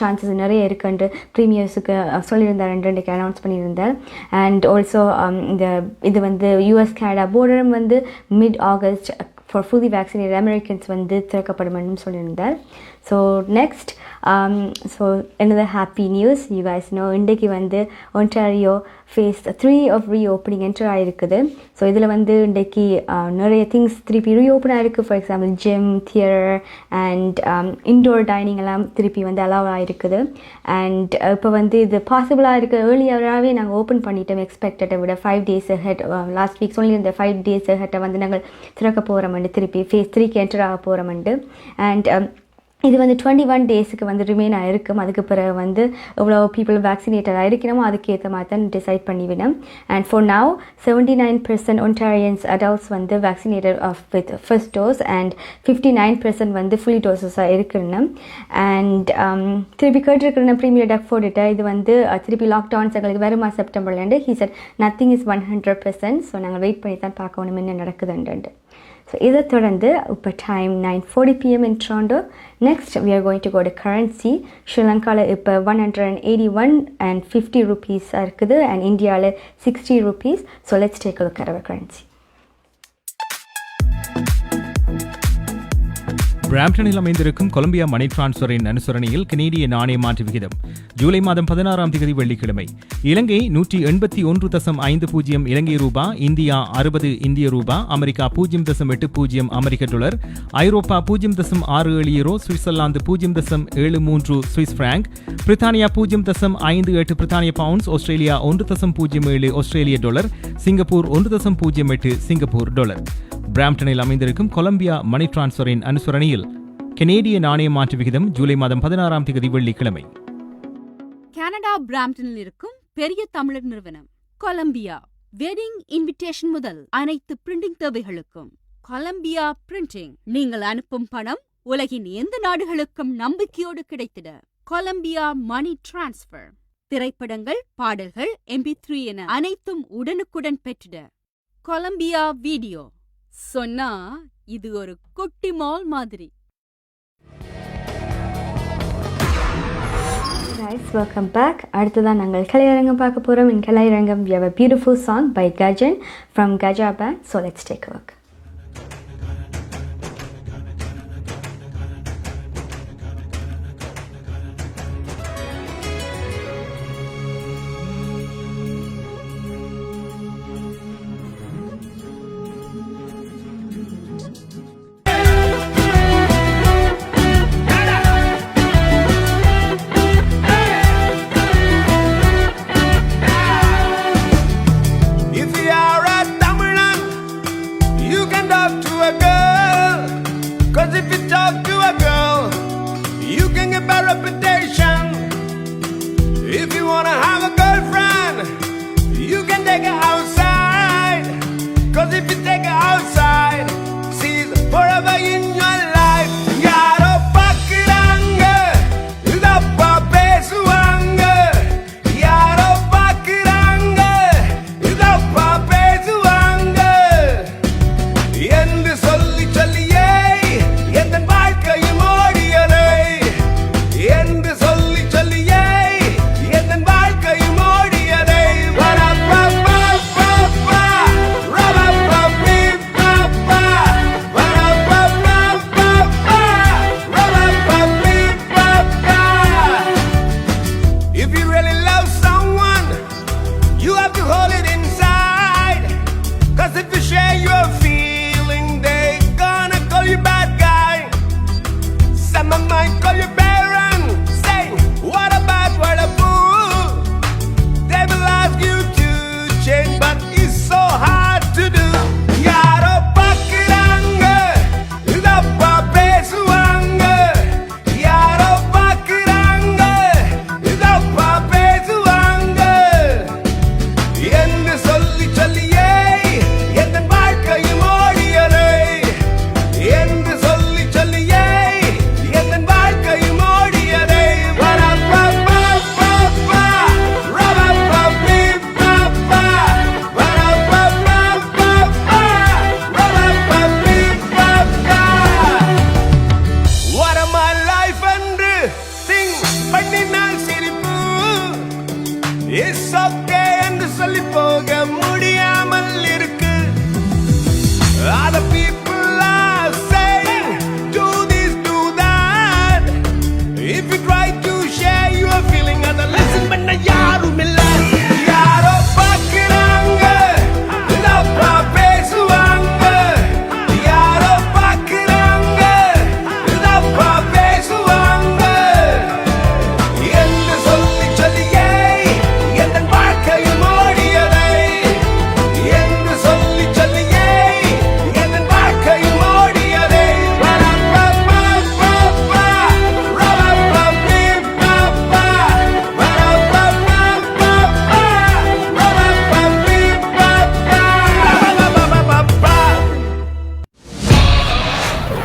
chances நிறைய இருக்குன்னு Premiersக்கு சொல்லியிருந்தார் இன்றைக்கு announce பண்ணியிருந்தார். And also இது வந்து US Canada border வந்து mid-August for fully vaccinated Americans வந்து திறக்கப்படும்னு சொல்லியிருந்தார். So next, so another happy news, you guys know இன்றைக்கு வந்து Ontario phase 3 of reopening enter ஆயிருக்குது. So இதில் வந்து இன்றைக்கு நிறைய things திருப்பி reopen ஆயிருக்கு. For example, gym, theater and indoor dining எல்லாம் திருப்பி வந்து allow ஆயிருக்குது. And இப்போ வந்து இது பாசிபிளாக இருக்குது. ஏர்லியராகவே நாங்கள் ஓப்பன் பண்ணிட்டோம் எக்ஸ்பெக்டடை விட 5 days ahead. லாஸ்ட் வீக் சொல்லியிருந்த 5 days ahead வந்து நாங்கள் திறக்க போகிறோம்ண்டு திருப்பி phase 3க்கு enter ஆக போகிறோம்ண்டு. And இது வந்து 21 டேஸுக்கு வந்து ரிமைன் ஆகிருக்கும். அதுக்கு பிறகு வந்து எவ்வளோ பீப்புள் வேக்சினேட்டட் ஆகிருக்கணுமோ அதுக்கேற்ற மாதிரி தான் டிசைட் பண்ணிவிடும். And for now 79% Ontarians adults வந்து vaccinated with first dose and 59% வந்து ஃபுல்லி டோசஸாக இருக்கணும். அண்ட் திருப்பி கேட்டிருக்கிறேன் ப்ரீமியர் டக்ஃபோர்டிட்ட இது வந்து திருப்பி லாக்டவுன்ஸ் எங்களுக்கு வருமா செப்டம்பர்லேருந்து. He said nothing is 100%. So நாங்கள் வெயிட் பண்ணி தான் பார்க்கணும் என்ன நடக்குதுன்ட்டு. So இதை தொடர்ந்து இப்போ time 9:40 PM in Toronto. Next we are going to go to currency. ஸ்ரீலங்காவில் இப்போ 181 and 50 rupees இருக்குது and இந்தியாவில் 60 rupees. So let's take a look at our currency. பிராம்டனில் அமைந்திருக்கும் கொலம்பியா மணி டிரான்ஸ்ஃபரின் அனுசரணையில் கனேடிய நாணய மாற்று விகிதம் ஜூலை மாதம் 16ஆம் தேதி வெள்ளிக்கிழமை இலங்கை 181.50 இலங்கை ரூபா, இந்தியா 60 இந்திய ரூபா, அமெரிக்கா 0.80 அமெரிக்க டாலர், ஐரோப்பா 0.67 யூரோ, சுவிட்சர்லாந்து 0.73 சுவிஸ் பிராங்க், பிரித்தானியா 0.58 பிரித்தானிய பவுண்ட்ஸ், ஆஸ்திரேலியா 1.07 ஆஸ்திரேலிய டாலர், சிங்கப்பூர் 1.08 சிங்கப்பூர் டாலர். பிராம்டனில் அமைந்திருக்கும் கொலம்பியா மணி டிரான்ஸ்ஃபரின் அனுசரணையில் கனேடிய நாணய மாற்று விகிதம் ஜூலை மாதம் 16ஆம் தேதி வெள்ளிக்கிழமை. கனடா பிராம்டனில் இருக்கும் பெரிய தமிழர் நிறுவனம் கொலம்பியா. வெட்டிங் இன்விடேஷன் முதல் அனைத்து பிரிண்டிங் தேவைகளுக்கும் கொலம்பியா பிரிண்டிங். நீங்கள் அனுப்பும் பணம் உலகின் எந்த நாடுகளுக்கும் நம்பிக்கையோடு கிடைத்திட கொலம்பியா மணி டிரான்ஸ்ஃபர். திரைப்படங்கள், பாடல்கள், MP3 என அனைத்தும் உடனுக்குடன் பெற்றிட கொலம்பியா வீடியோ. சொன்னா இது ஒரு குட்டி மால் மாதிரி. Guys, welcome back. அடுத்ததான் நாங்கள் கலையரங்கம் பார்க்க போறோம். In கலையரங்கம் we have a beautiful song by Gajan from Gaja Band. So let's take a look.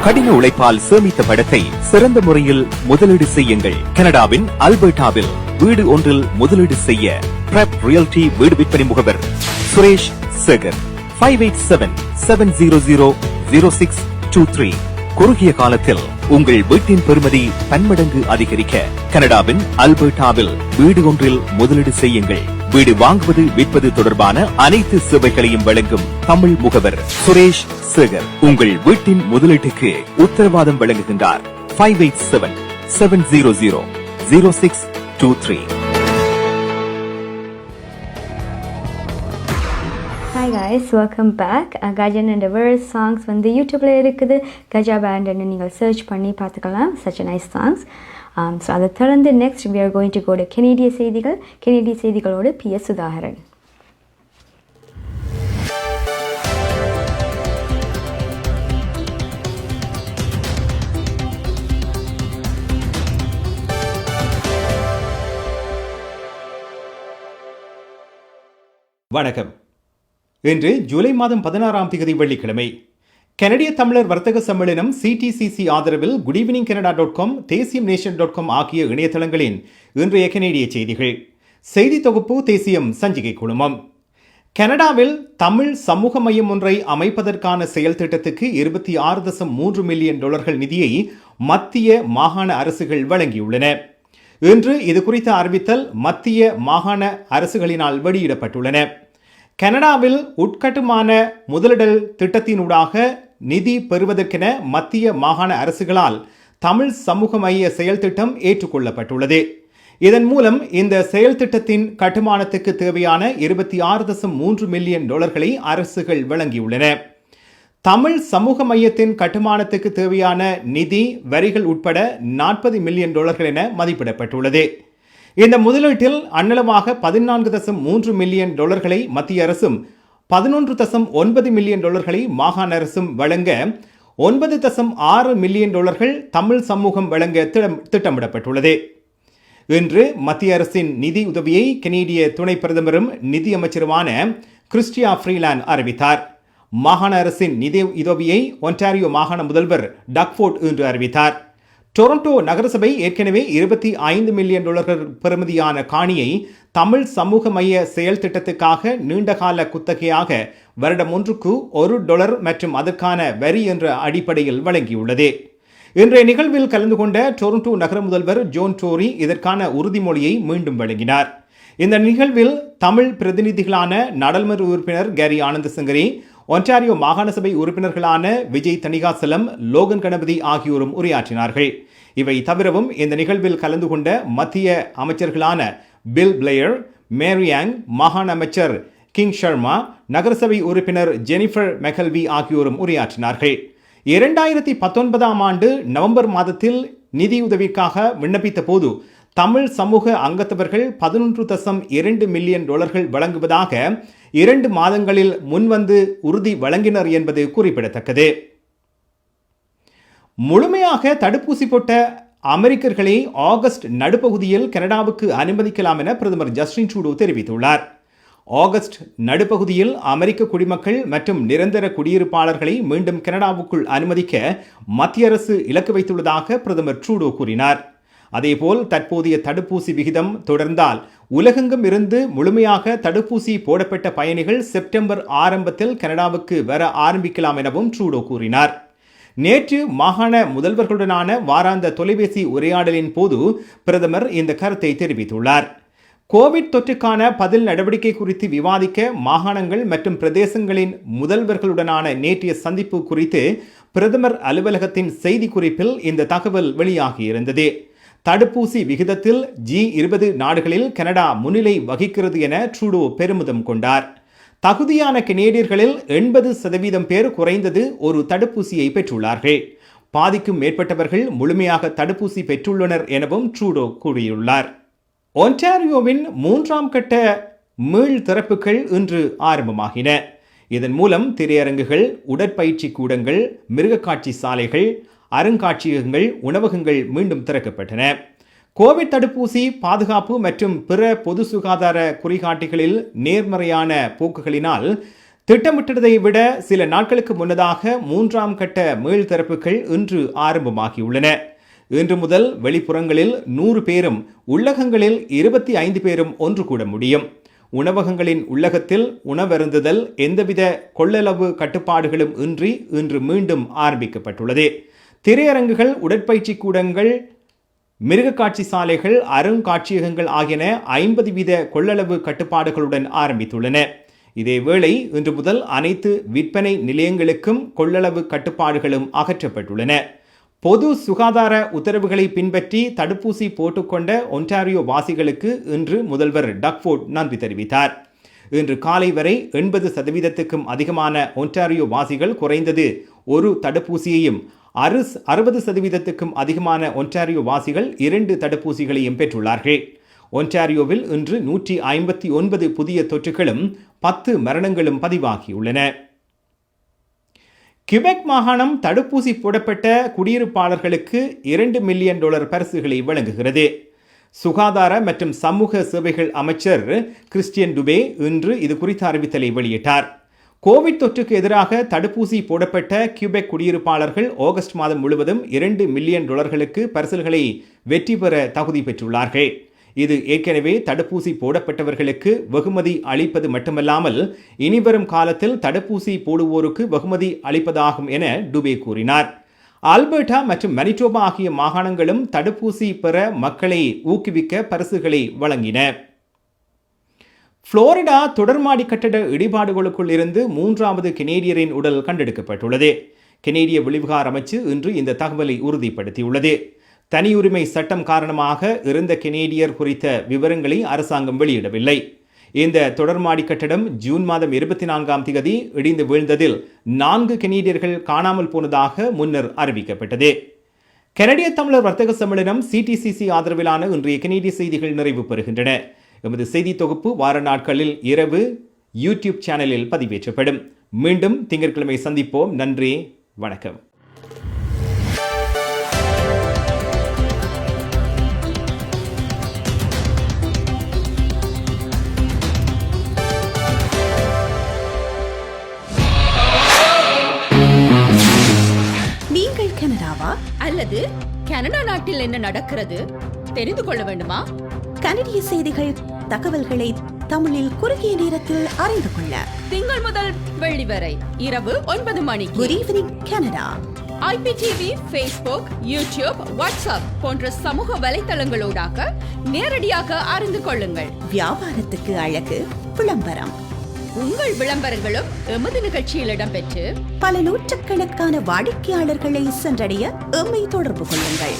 கடின உழைப்பால் சேமித்த பணத்தை சிறந்த முறையில் முதலீடு செய்யுங்கள். கனடாவின் அல்பர்டாவில் வீடு ஒன்றில் முதலீடு செய்ய பிரெப் ரியல்டி வீடு விற்பனை முகவர் சுரேஷ் சேகர் 587-700-0623. குறுகிய காலத்தில் உங்கள் வீட்டின் பெறுமதி பன்மடங்கு அதிகரிக்க கனடாவின் அல்பர்டாவில் வீடு ஒன்றில் முதலீடு செய்யுங்கள். வீடு வாங்குவது விற்பது தொடர்பான அனைத்து சேவைகளையும் வழங்கும் தமிழ் முகவர் சுரேஷ் சேகர் உங்கள் வீட்டின் முதலீட்டுக்கு உத்தரவாதம் வழங்குகின்றார். 587-700-0623. Hi guys, welcome back. Gajan and Ever's songs வந்து யூடியூப்ல இருக்குது. கஜா பேண்ட் நீங்கள் சர்ச் பண்ணி பார்த்துக்கலாம். Such a nice songs. So அதை தொடர்ந்து next we are going to go to கனேடிய செய்திகள். கனேடிய செய்திகளோடு PS சுதாகரன். வணக்கம். இன்று ஜூலை மாதம் 16ஆம் தேதி வெள்ளிக்கிழமை. கனடிய தமிழர் வர்த்தக சம்மேளனம் CTCC ஆதரவில் goodeveningcanada.com, தேசியம்நேஷன்.com ஆகிய இணையதளங்களின் இன்றைய கனேடிய செய்திகள். செய்தி தொகுப்பு தேசியம் சஞ்சிகை குழுமம். கனடாவில் தமிழ் சமூக மையம் ஒன்றை அமைப்பதற்கான செயல் திட்டத்துக்கு $26.3 மில்லியன் நிதியை மத்திய மாகாண அரசுகள் வழங்கியுள்ளன. இன்று இது குறித்த அறிவித்தல் மத்திய மாகாண அரசுகளினால் வெளியிடப்பட்டுள்ளன. கனடாவில் உட்கட்டுமான முதலிடல் திட்டத்தினூடாக நிதி பெறுவதற்கென மத்திய மாகாண அரசுகளால் தமிழ் சமூக மைய செயல் திட்டம் ஏற்றுக்கொள்ளப்பட்டுள்ளது. இதன் மூலம் இந்த செயல் திட்டத்தின் கட்டுமானத்துக்கு தேவையான $26.3 மில்லியன் அரசுகள் வழங்கியுள்ளன. தமிழ் சமூக மையத்தின் கட்டுமானத்துக்கு தேவையான நிதி வரிகள் உட்பட $40 மில்லியன் என மதிப்பிடப்பட்டுள்ளது. இந்த முதலீட்டில் அன்னளவாக $14.3 மில்லியன் மத்திய அரசும் 11.9 மில்லியன் மாகாண அரசும் வழங்க $9.6 மில்லியன் தமிழ் சமூகம் வழங்க திட்டமிடப்பட்டுள்ளது. இன்று மத்திய அரசின் நிதி உதவியை கனேடிய துணை பிரதமரும் நிதி அமைச்சருமான கிறிஸ்டியா ஃப்ரீலாண்ட் அறிவித்தார். மாகாண அரசின் நிதி உதவியை ஒன்டாரியோ மாகாண முதல்வர் டக்ஃபோர்ட் இன்று அறிவித்தார். டொரண்டோ நகரசபை ஏற்கனவே $25 மில்லியன் பெறுமதியான காணியை தமிழ் சமூக மைய செயல் திட்டத்துக்காக நீண்டகால குத்தகையாக வருடம் ஒன்றுக்கு $1 மற்றும் அதற்கான வரி என்ற அடிப்படையில் வழங்கியுள்ளது. இன்றைய நிகழ்வில் கலந்து கொண்ட டொரண்டோ நகர முதல்வர் ஜோன் டோரி இதற்கான உறுதிமொழியை மீண்டும் வழங்கினார். இந்த நிகழ்வில் தமிழ் பிரதிநிதிகளான நாடாளுமன்ற உறுப்பினர் கேரி ஆனந்தசங்கரி, ஒன்டாரியோ மாகாண சபை உறுப்பினர்களான விஜய் தணிகாசலம், லோகன் கணபதி ஆகியோரும் உரையாற்றினார்கள். இவை தவிரவும் இந்த நிகழ்வில் கலந்து கொண்ட மத்திய அமைச்சர்களான பில் பிளேயர், மேரியாங், மாகாண அமைச்சர் கிங் ஷர்மா, நகரசபை உறுப்பினர் ஜெனிஃபர் மெக்கல்வி ஆகியோரும் உரையாற்றினார்கள். 2019ஆம் ஆண்டு நவம்பர் மாதத்தில் நிதியுதவிக்காக விண்ணப்பித்த போது தமிழ் சமூக அங்கத்தவர்கள் $11.2 மில்லியன் வழங்குவதாக 2 மாதங்களில் முன்வந்து உறுதி வழங்கினர் என்பது குறிப்பிடத்தக்கது. முழுமையாக தடுப்பூசி போட்ட அமெரிக்கர்களை ஆகஸ்ட் நடுப்பகுதியில் கனடாவுக்கு அனுமதிக்கலாம் என பிரதமர் ஜஸ்டின் ட்ரூடோ தெரிவித்துள்ளார். ஆகஸ்ட் நடுப்பகுதியில் அமெரிக்க குடிமக்கள் மற்றும் நிரந்தர குடியிருப்பாளர்களை மீண்டும் கனடாவுக்குள் அனுமதிக்க மத்திய அரசு இலக்கு வைத்துள்ளதாக பிரதமர் ட்ரூடோ கூறினார். அதேபோல் தற்போதைய தடுப்பூசி விகிதம் தொடர்ந்தால் உலகெங்கும் இருந்து முழுமையாக தடுப்பூசி போடப்பட்ட பயணிகள் செப்டம்பர் ஆரம்பத்தில் கனடாவுக்கு வர ஆரம்பிக்கலாம் எனவும் ட்ரூடோ கூறினார். நேற்று மாகாண முதல்வர்களுடனான வாராந்த தொலைபேசி உரையாடலின் போது பிரதமர் இந்த கருத்தை தெரிவித்துள்ளார். கோவிட் தொற்றுக்கான பதில் நடவடிக்கை குறித்து விவாதிக்க மாகாணங்கள் மற்றும் பிரதேசங்களின் முதல்வர்களுடனான நேற்றைய சந்திப்பு குறித்து பிரதமர் அலுவலகத்தின் செய்திக்குறிப்பில் இந்த தகவல் வெளியாகியிருந்தது. தடுப்பூசி விகிதத்தில் G20 நாடுகளில் கனடா முன்னிலை வகிக்கிறது என ட்ரூடோ பெருமிதம் கொண்டார். தகுதியான கனேடியர்களில் 80% பேர் குறைந்தது ஒரு தடுப்பூசியை பெற்றுள்ளார்கள். பாதிக்கும் மேற்பட்டவர்கள் முழுமையாக தடுப்பூசி பெற்றுள்ளனர் எனவும் ட்ரூடோ கூறியுள்ளார். ஒன்டாரியோவின் 3ஆம் கட்ட மீள் திறப்புகள் இன்று ஆரம்பமாகின. இதன் மூலம் திரையரங்குகள், உடற்பயிற்சி கூடங்கள், மிருகக்காட்சி சாலைகள், அருங்காட்சியகங்கள், உணவகங்கள் மீண்டும் திறக்கப்பட்டன. கோவிட் தடுப்பூசி, பாதுகாப்பு மற்றும் பிற பொது சுகாதார குறிகாட்டிகளில் நேர்மறையான போக்குகளினால் திட்டமிட்டதை விட சில நாட்களுக்கு முன்னதாக 3ஆம் கட்ட மீள் திறப்புகள் இன்று ஆரம்பமாகியுள்ளன. இன்று முதல் வெளிப்புறங்களில் 100 பேரும், உள்ளகங்களில் 25 பேரும் ஒன்று கூட முடியும். உணவகங்களின் உள்ளகத்தில் உணவருந்துதல் எந்தவித கொள்ளளவு கட்டுப்பாடுகளும் இன்றி இன்று மீண்டும் ஆரம்பிக்கப்பட்டுள்ளது. திரையரங்குகள், உடற்பயிற்சி கூடங்கள் மிருகக்காட்சி சாலைகள், அருங்காட்சியகங்கள் ஆகியன 50% கொள்ளளவு கட்டுப்பாடுகளுடன் ஆரம்பித்துள்ளன. இதேவேளை இன்று முதல் அனைத்து விற்பனை நிலையங்களுக்கும் கொள்ளளவு கட்டுப்பாடுகளும் அகற்றப்பட்டுள்ளன. பொது சுகாதார உத்தரவுகளை பின்பற்றி தடுப்பூசி போட்டுக்கொண்ட ஒன்டாரியோ வாசிகளுக்கு இன்று முதல்வர் டக்ஃபோர்ட் நன்றி தெரிவித்தார். இன்று காலை வரை 80%க்கும் அதிகமான ஒன்டாரியோ வாசிகள் குறைந்தது ஒரு தடுப்பூசியையும், 60%க்கும் அதிகமான ஒன்டாரியோ வாசிகள் 2 தடுப்பூசிகளையும் பெற்றுள்ளார்கள். ஒன்டாரியோவில் இன்று 159 புதிய தொற்றுகளும் 10 மரணங்களும் பதிவாகியுள்ளன. கியூபெக் மாகாணம் தடுப்பூசி போடப்பட்ட குடியிருப்பாளர்களுக்கு $2 மில்லியன் பரிசுகளை வழங்குகிறது. சுகாதார மற்றும் சமூக சேவைகள் அமைச்சர் கிறிஸ்டியன் டுபே இன்று இது குறித்த அறிவித்தலை வெளியிட்டார். கோவிட் தொற்றுக்கு எதிராக தடுப்பூசி போடப்பட்ட கியூபெக் குடியிருப்பாளர்கள் ஆகஸ்ட் மாதம் முழுவதும் $2 மில்லியன் பரிசுகளை வெற்றி பெற தகுதி பெற்றுள்ளார்கள். இது ஏற்கனவே தடுப்பூசி போடப்பட்டவர்களுக்கு வெகுமதி அளிப்பது மட்டுமல்லாமல் இனிவரும் காலத்தில் தடுப்பூசி போடுவோருக்கு வெகுமதி அளிப்பதாகும் என டுபே கூறினார். ஆல்பர்டா மற்றும் மனிடோபா ஆகிய மாகாணங்களும் தடுப்பூசி பெற மக்களை ஊக்குவிக்க பரிசுகளை வழங்கின. புளோரிடா தொடர்மாடி கட்டட இடிபாடுகளுக்குள் இருந்து 3வது கெனேடியரின் உடல் கண்டெடுக்கப்பட்டுள்ளது. கெனேடிய வெளிவிகார அமைச்சு இன்று இந்த தகவலை உறுதிப்படுத்தியுள்ளது. தனியுரிமை சட்டம் காரணமாக இறந்த கெனேடியர் குறித்த விவரங்களை அரசாங்கம் வெளியிடவில்லை. இந்த தொடர்மாடி கட்டடம் ஜூன் மாதம் 24ஆம் தேதி இடிந்து வீழ்ந்ததில் 4 கெனேடியர்கள் காணாமல் போனதாக முன்னர் அறிவிக்கப்பட்டது. கனடிய தமிழர் வர்த்தக சம்மேளனம் CTCC ஆதரவிலான இன்றைய கனேடிய செய்திகள் நிறைவு பெறுகின்றன. எமது செய்தி தொகுப்பு வார நாட்களில் இரவு யூடியூப் சேனலில் பதிவேற்றப்படும். மீண்டும் திங்கட்கிழமை சந்திப்போம். நன்றி, வணக்கம். நீங்கள் கனடாவா அல்லது கனடா நாட்டில் என்ன நடக்கிறது தெரிந்து கொள்ள வேண்டுமா? கனடிய செய்திகள், தகவல்களை தமிழில் குறுகிய நேரத்தில் அறிந்து கொள்ள திங்கள் முதல் வெள்ளி வரை இரவு 9 மணிக்கு good evening Canada IPTV, Facebook, YouTube, WhatsApp போன்ற சமூக வலைத்தளங்களூடாக நேரடியாக அறிந்து கொள்ளுங்கள். வியாபாரத்துக்கு அழகு விளம்பரம். உங்கள் விளம்பரங்களும் எமது நிகழ்ச்சியில் இடம்பெற்று பல நூற்றுக்கணக்கான வாடிக்கையாளர்களை சென்றடைய எம்மை தொடர்பு கொள்ளுங்கள்.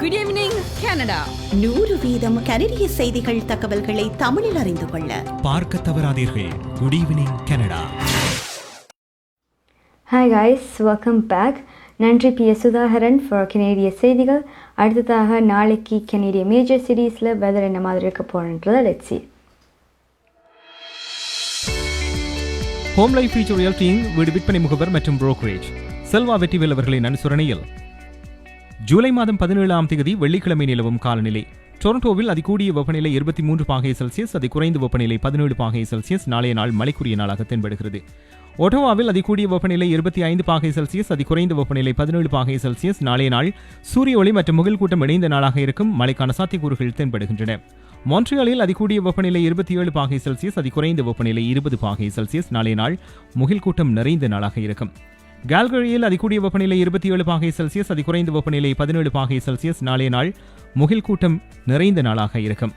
Good evening Canada. 100% கனடிய செய்திகள், தகவல்களை தமிழில் அறிந்து கொள்ள பார்க்க தவறாதீர்கள். Good evening Canada. Hi guys, welcome back. நன்றி சுதாகரன் ஃபார் கனேடிய செய்திகள். அடுத்ததாக நாளைக்கு கனேடிய மேஜர் சிட்டிஸில் வெதர் என்ன மாதிரி இருக்க போகிறன்றதை let's see. Home life future realty வீடு விற்பனை முகவர் மற்றும் புரோக்கரேஜ் செல்வா வெற்றிவேல் அவர்களின் அனுசரணையில் ஜூலை மாதம் 17ஆம் தேதி வெள்ளிக்கிழமை நிலவும் காலநிலை. டொரண்டோவில் அதிகூடிய வெப்பநிலை 23°C, அதி குறைந்த வெப்பநிலை 17°C. நாளைய நாள் மழைக்குரிய நாளாக தென்படுகிறது. ஒட்டோவாவில் அதிகூடிய வெப்பநிலை 25°C, அதி குறைந்த வெப்பநிலை 17°C. நாளைய நாள் சூரிய ஒளி மற்றும் முகில் கூட்டம் இணைந்த நாளாக இருக்கும். மழைக்கான சாத்தியக்கூறுகள் தென்படுகின்றன. மான்ட்ரியாலில் அதிகூடிய வெப்பநிலை 27°C, அதி குறைந்த வெப்பநிலை 20°C. நாளைய நாள் முகில் கூட்டம் நிறைந்த நாளாக இருக்கும். கால்கரியில் அதிகூடிய வெப்பநிலை 27°C, அதி குறைந்த வெப்பநிலை 17°C. நாளைய நாள் முகில் கூட்டம் நிறைந்த நாளாக இருக்கும்.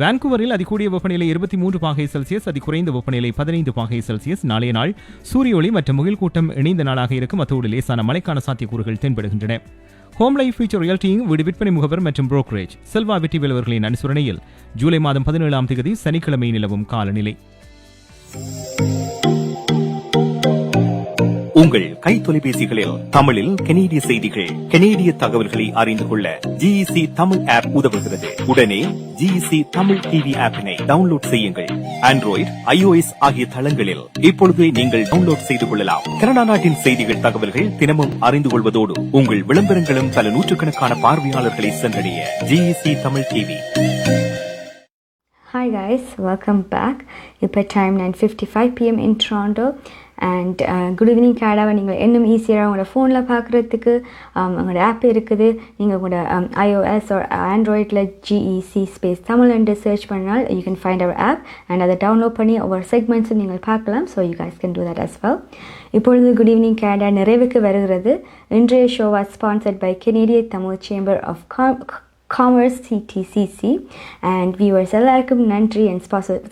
வான்கூவரில் அதிகூடிய வெப்பநிலை 23°C, அதி குறைந்த வெப்பநிலை 15°C. நாளைய நாள் சூரிய ஒளி மற்றும் முகில் கூட்டம் இணைந்த நாளாக இருக்கும். அத்தோடு லேசான மழைக்கான சாத்தியக்கூறுகள் தென்படுகின்றன. ஹோம் லைஃப் ஃபியூச்சர் ரியல்டிங் வீடு விற்பனை முகவர் மற்றும் புரோக்கரேஜ் செல்வா வெற்றிவேல் அவர்களின் அனுசரணையில் ஜூலை மாதம் 17ஆம் தேதி சனிக்கிழமை நிலவும் காலநிலை. உங்கள் கை தொலைபேசிகளில் தமிழில் கனேடிய செய்திகள், கனேடிய தகவல்களை அறிந்து கொள்ள GEC தமிழ் ஆப் உதவுகிறது. உடனே GEC தமிழ் டிவி ஆப்பினை டவுன்லோட் செய்யுங்கள். ஆண்ட்ராய்டு, iOS ஆகிய தளங்களில் இப்பொழுதே நீங்கள் டவுன்லோட் செய்து கொள்ளலாம். கனடா நாட்டின் செய்திகள், தகவல்கள் தினமும் அறிந்து கொள்வதோடு உங்கள் விளம்பரங்களும் பல நூற்றுக்கணக்கான பார்வையாளர்களை சென்றடைய GEC Tamil TV. Hi guys, welcome back. இப்போ time 9:55 PM in Toronto. And good evening கனடாவை நீங்கள் இன்னும் ஈஸியாக உங்களோட ஃபோனில் பார்க்குறதுக்கு உங்களோட ஆப் இருக்குது. நீங்கள் உங்களோட iOS or ஆண்ட்ராய்டில் GEC ஸ்பேஸ் தமிழ் என்று சர்ச் பண்ணால் you can find our app and அதை டவுன்லோட் பண்ணி ஒவ்வொரு செக்மெண்ட்ஸும் நீங்கள் பார்க்கலாம். So you guys can do that as well. இப்பொழுது குட் ஈவினிங் கனடா நிறைவுக்கு வருகிறது. இன்றைய show was sponsored by Canadian Tamil chamber of Commerce CTCC and viewers எல்லாருக்கும் நன்றி and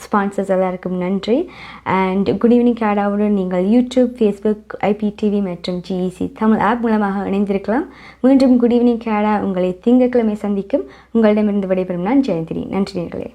sponsors எல்லாருக்கும் நன்றி and good evening கேடாவுடன் நீங்கள் யூடியூப் ஃபேஸ்புக் IPTV மற்றும் GEC தமிழ் ஆப் மூலமாக இணைந்திருக்கலாம். மீண்டும் குட் ஈவினிங் கேடா உங்களை திங்கட்கிழமை சந்திக்கும். உங்களிடமிருந்து விடைபெறும் நான் ஜெயந்தினி. நன்றி நேயர்களே.